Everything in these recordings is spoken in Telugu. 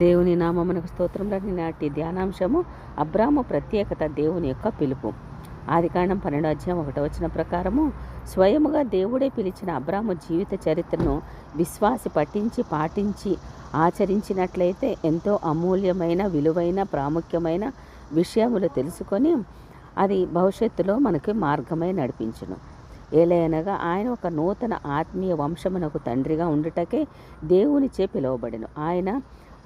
దేవుని నామమునకు స్తోత్రములని నాటి ధ్యానాంశము అబ్రాము ప్రత్యేకత దేవుని యొక్క పిలుపు. ఆదికాండం 12:1 ప్రకారము స్వయముగా దేవుడే పిలిచిన అబ్రాము జీవిత చరిత్రను విశ్వాసి పఠించి పాటించి ఆచరించినట్లయితే ఎంతో అమూల్యమైన విలువైన ప్రాముఖ్యమైన విషయములు తెలుసుకొని అది భవిష్యత్తులో మనకి మార్గమై నడిపించును. ఏలయనగా ఆయన ఒక నూతన ఆత్మీయ వంశమునకు తండ్రిగా ఉండుటకే దేవునిచే పిలువబడెను. ఆయన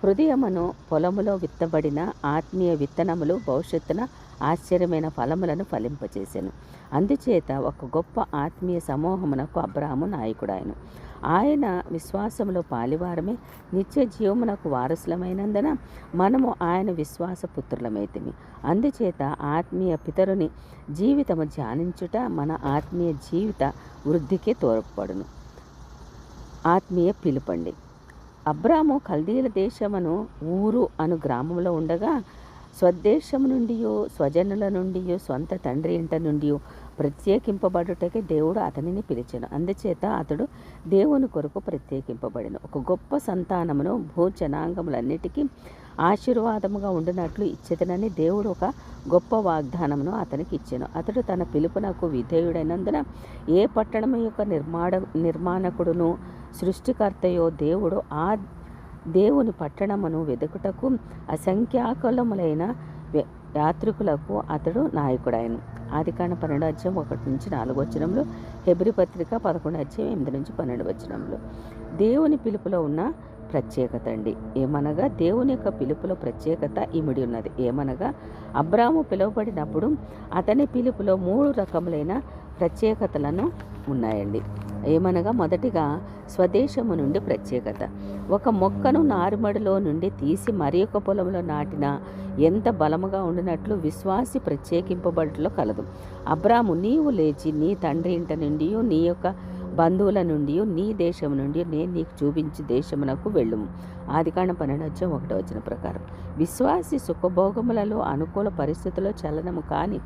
హృదయమును పొలములో విత్తబడిన ఆత్మీయ విత్తనములు భవిష్యత్తున ఆశ్చర్యమైన ఫలములను ఫలింపచేసెను. అందుచేత ఒక గొప్ప ఆత్మీయ సమూహమునకు అబ్రాహాము నాయకుడాయను. ఆయన విశ్వాసములో పాలివారమే నిత్య జీవమునకు వారసులమైనందున మనము ఆయన విశ్వాస పుత్రులమైతిమి. అందుచేత ఆత్మీయ పితరుని జీవితము ధ్యానించుట మన ఆత్మీయ జీవిత వృద్ధికి తోడ్పడును. ఆత్మీయ పిలుపండి. అబ్రాము కల్దీల దేశమును ఊరు అను గ్రామంలో ఉండగా స్వదేశము నుండి స్వజనుల నుండి సొంత తండ్రి ఇంట నుండి ప్రత్యేకింపబడుటకే దేవుడు అతనిని పిలిచెను. అందుచేత అతడు దేవుని కొరకు ప్రత్యేకింపబడెను. ఒక గొప్ప సంతానమును భూజనాంగములన్నిటికీ ఆశీర్వాదముగా ఉండినట్లు ఇచ్చేదనని దేవుడు ఒక గొప్ప వాగ్దానమును అతనికి ఇచ్చెను. అతడు తన పిలుపునకు విధేయుడైనందున ఏ పట్టణము యొక్క నిర్మాణకుడును సృష్టికర్తయో దేవుడు ఆ దేవుని పట్టణమును వెదుకుటకు అసంఖ్యాకులములైన యాత్రికులకు అతడు నాయకుడాయను. ఆదికాండం 12:1-4 హెబ్రీ పత్రిక 11:8-12 దేవుని పిలుపులో ఉన్న ప్రత్యేకత అండి. ఏమనగా దేవుని యొక్క పిలుపులో ప్రత్యేకత ఇమిడి ఉన్నది. ఏమనగా అబ్రాము పిలువబడినప్పుడు అతని పిలుపులో 3 రకములైన ప్రత్యేకతలను ఉన్నాయండి. ఏమనగా మొదటిగా స్వదేశము నుండి ప్రత్యేకత. ఒక మొక్కను నారుమడిలో నుండి తీసి మరి ఒక పొలంలో నాటిన ఎంత బలముగా ఉండినట్లు విశ్వాసి ప్రత్యేకింపబడటలో కలదు. అబ్రాము నీవు లేచి నీ తండ్రి ఇంట నుండి నీ యొక్క బంధువుల నుండి నీ దేశం నుండి నేను నీకు చూపించి దేశమునకు వెళ్ళుము. ఆదికాండం 12:1 ప్రకారం విశ్వాసి సుఖభోగములలో అనుకూల పరిస్థితుల్లో చలనము కాని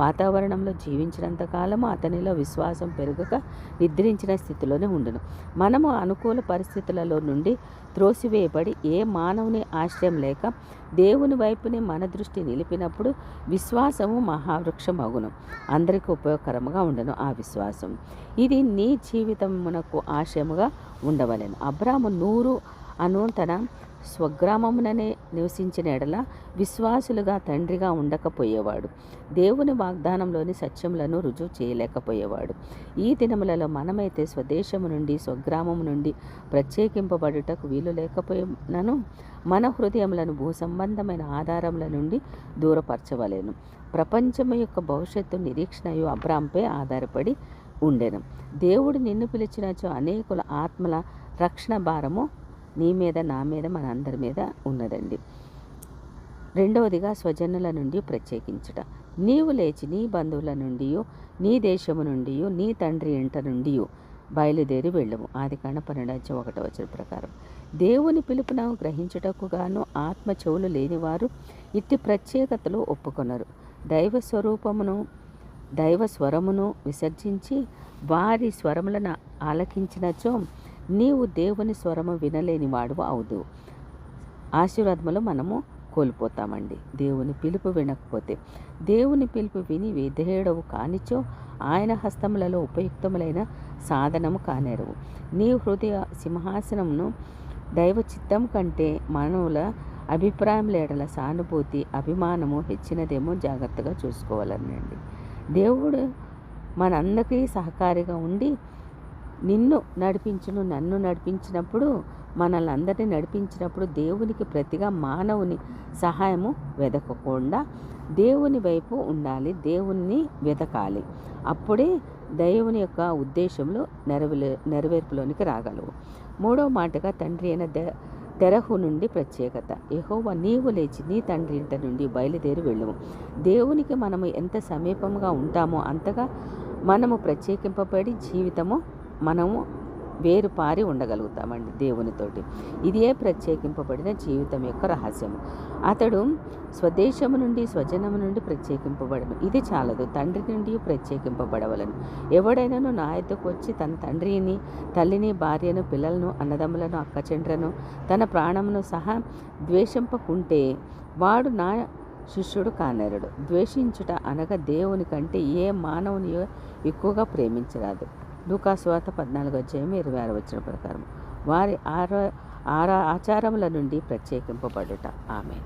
వాతావరణంలో జీవించినంత కాలము అతనిలో విశ్వాసం పెరగక నిద్రించిన స్థితిలోనే ఉండును. మనము అనుకూల పరిస్థితులలో నుండి త్రోసివేయబడి ఏ మానవుని ఆశ్రయం లేక దేవుని వైపునే మన దృష్టి నిలిపినప్పుడు విశ్వాసము మహావృక్షమగును. అందరికీ ఉపయోగకరముగా ఉండను ఆ విశ్వాసం. ఇది నీ జీవితమునకు ఆశయముగా ఉండవలెను. అబ్రాము 100 అను తన స్వగ్రామముననే నివసించిన ఎడల విశ్వాసులుగా తండ్రిగా ఉండకపోయేవాడు. దేవుని వాగ్దానంలోని సత్యములను రుజువు చేయలేకపోయేవాడు. ఈ దినములలో మనమైతే స్వదేశము నుండి స్వగ్రామము నుండి ప్రత్యేకింపబడుటకు వీలు లేకపోయినను మన హృదయములను భూసంబంధమైన ఆధారముల నుండి దూరపరచవలెను. ప్రపంచము యొక్క భవిష్యత్తు నిరీక్షణయు అబ్రాంపై ఆధారపడి ఉండెను. దేవుడు నిన్ను పిలిచినచో అనేకుల ఆత్మల రక్షణ భారము నీ మీద నా మీద మన అందరి మీద ఉన్నదండి. రెండవదిగా స్వజనుల నుండి ప్రత్యేకించుట. నీవు లేచి నీ బంధువుల నుండి నీ దేశము నుండి నీ తండ్రి ఇంట నుండి బయలుదేరి వెళ్ళము. ఆదికాండం 12:1 ప్రకారం దేవుని పిలుపును గ్రహించుటకు గాను ఆత్మ చెవులు లేనివారు ఇట్టి ప్రత్యేకతలు ఒప్పుకొనరు. దైవ స్వరమును విసర్జించి వారి స్వరములను ఆలకించినచో నీవు దేవుని స్వరము వినలేని వాడు అవుదు. ఆశీర్వాదములు మనము కోల్పోతామండి దేవుని పిలుపు వినకపోతే. దేవుని పిలుపు విని విధేయుడవు కానిచో ఆయన హస్తములలో ఉపయుక్తములైన సాధనము కానేరవు. నీ హృదయ సింహాసనమును దైవ చిత్తం కంటే మానవుల అభిప్రాయం లేడల సానుభూతి అభిమానము హెచ్చినదేమో జాగ్రత్తగా చూసుకోవాలనండి. దేవుడు మనందరికీ సహకారిగా ఉండి నిన్ను నడిపించును నన్ను నడిపించినప్పుడు మనల్ని అందరినీ నడిపించినప్పుడు దేవునికి ప్రతిగా మానవుని సహాయము వెదకకుండా దేవుని వైపు ఉండాలి, దేవుణ్ణి వెతకాలి. అప్పుడే దేవుని యొక్క ఉద్దేశంలో నెరవేర్పులోనికి రాగలవు. 3వ మాటగా తండ్రి అయిన తెరహు నుండి ప్రత్యేకత. యెహోవా నీవు లేచి నీ తండ్రి ఇంట నుండి బయలుదేరి వెళ్ళుము. దేవునికి మనము ఎంత సమీపంగా ఉంటామో అంతగా మనము ప్రత్యేకింపబడి జీవితము మనము వేరు పారి ఉండగలుగుతామండి దేవునితోటి. ఇదే ప్రత్యేకింపబడిన జీవితం యొక్క రహస్యము. అతడు స్వదేశము నుండి స్వజనము నుండి ప్రత్యేకింపబడను, ఇది చాలదు, తండ్రి నుండి ప్రత్యేకింపబడవలను. ఎవడైనాను నా యొద్దకు వచ్చి తన తండ్రిని, తల్లిని, భార్యను, పిల్లలను, అన్నదమ్ములను, అక్కచెండ్రను, తన ప్రాణమును సహా ద్వేషింపకుంటే వాడు నా శిష్యుడు కానేరడు. ద్వేషించుట అనగా దేవుని కంటే ఏ మానవుని ఎక్కువగా ప్రేమించరాదు. లూకా సువార్త 14:26 ప్రకారం వారి ఆచారముల నుండి ప్రత్యేకింపబడుట. ఆమేన్.